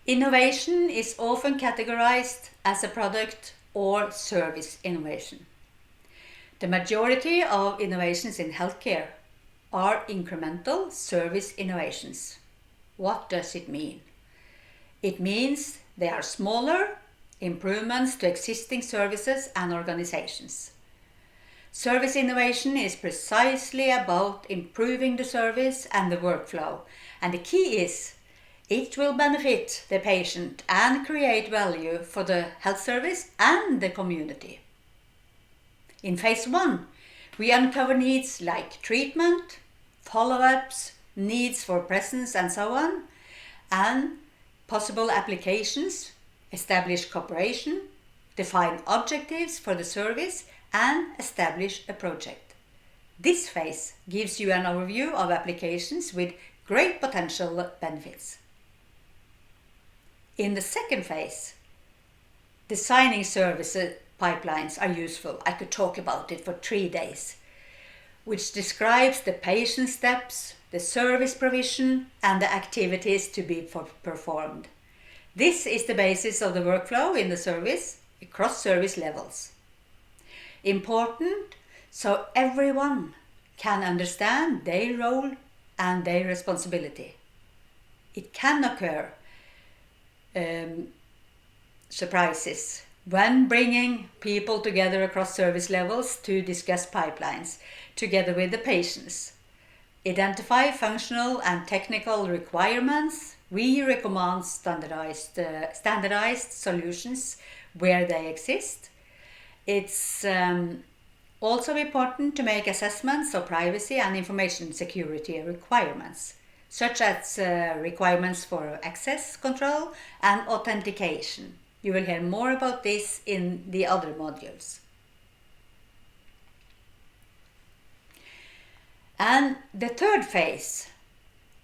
Innovation is often categorized as a product or service innovation. The majority of innovations in healthcare are incremental service innovations. What does it mean? It means they are smaller improvements to existing services and organizations. Service innovation is precisely about improving the service and the workflow, and the key is it will benefit the patient and create value for the health service and the community. In phase 1, we uncover needs like treatment, follow-ups, needs for presence and so on, and possible applications, establish cooperation, define objectives for the service, and establish a project. This phase gives you an overview of applications with great potential benefits. In the second phase, designing service pipelines are useful. I could talk about it for 3 days, which describes the patient steps, the service provision, and the activities to be performed. This is the basis of the workflow in the service across service levels. Important so everyone can understand their role and their responsibility. It can occur surprises when bringing people together across service levels to discuss pipelines together with the patients. Identify functional and technical requirements. We recommend standardized solutions where they exist. It's also important to make assessments of privacy and information security requirements, such as requirements for access control and authentication. You will hear more about this in the other modules. And the third phase,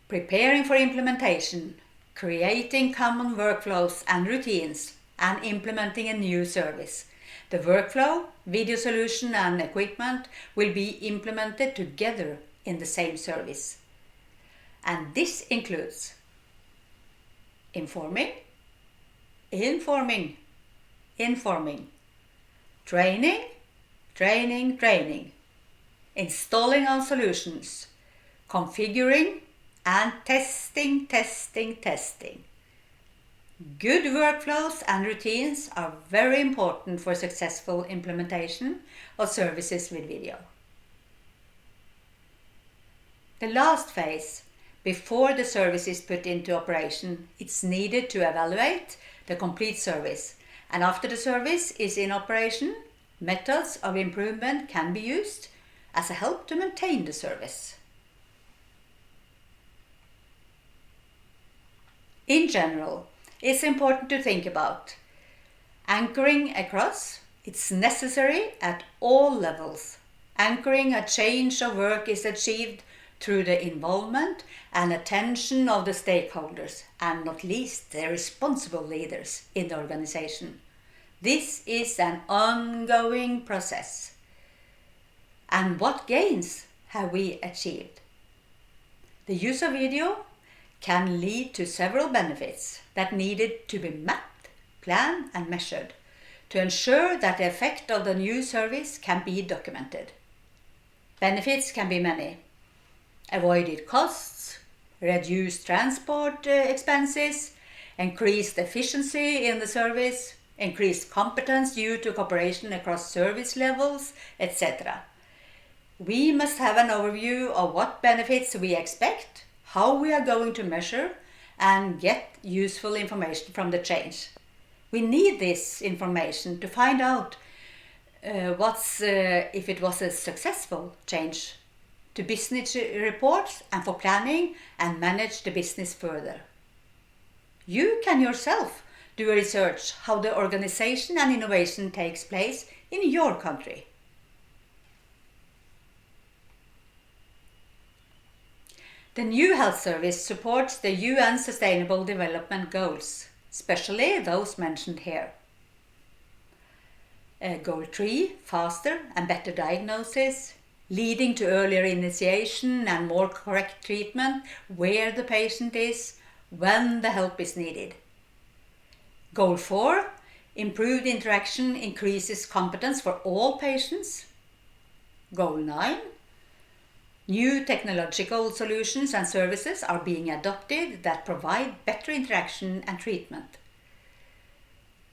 preparing for implementation, creating common workflows and routines, and implementing a new service. The workflow, video solution, and equipment will be implemented together in the same service. And this includes informing, training, installing our solutions, configuring, and testing. Good workflows and routines are very important for successful implementation of services with video. The last phase, before the service is put into operation, it's needed to evaluate the complete service. And after the service is in operation, methods of improvement can be used as a help to maintain the service. In general, it's important to think about anchoring across. It's necessary at all levels. Anchoring a change of work is achieved through the involvement and attention of the stakeholders, and not least the responsible leaders in the organization. This is an ongoing process. And what gains have we achieved? The use of video can lead to several benefits that needed to be mapped, planned, and measured to ensure that the effect of the new service can be documented. Benefits can be many. Avoided costs, reduced transport expenses, increased efficiency in the service, increased competence due to cooperation across service levels, etc. We must have an overview of what benefits we expect, how we are going to measure, and get useful information from the change. We need this information to find out if it was a successful change, to business reports and for planning and manage the business further. You can yourself do research how the organization and innovation takes place in your country. The new health service supports the UN Sustainable Development Goals, especially those mentioned here. Goal 3, faster and better diagnosis, leading to earlier initiation and more correct treatment where the patient is, when the help is needed. Goal 4, improved interaction increases competence for all patients. Goal 9, new technological solutions and services are being adopted that provide better interaction and treatment.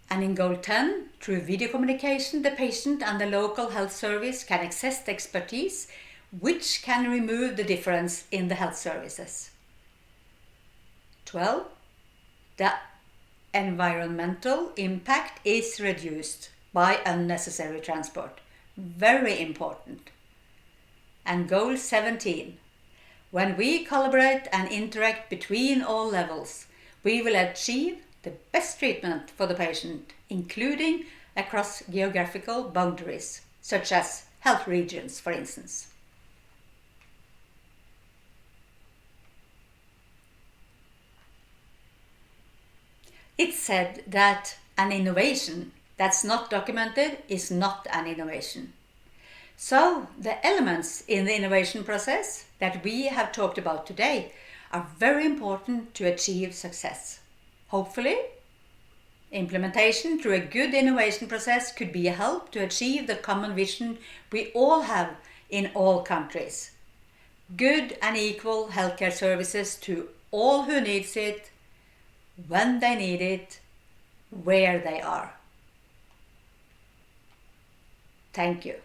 And in Goal 10, through video communication, the patient and the local health service can access the expertise which can remove the difference in the health services. 12, the environmental impact is reduced by unnecessary transport. Very important. And Goal 17, when we collaborate and interact between all levels, we will achieve the best treatment for the patient, including across geographical boundaries, such as health regions, for instance. It's said that an innovation that's not documented is not an innovation. So the elements in the innovation process that we have talked about today are very important to achieve success. Hopefully, implementation through a good innovation process could be a help to achieve the common vision we all have in all countries. Good and equal healthcare services to all who needs it, when they need it, where they are. Thank you.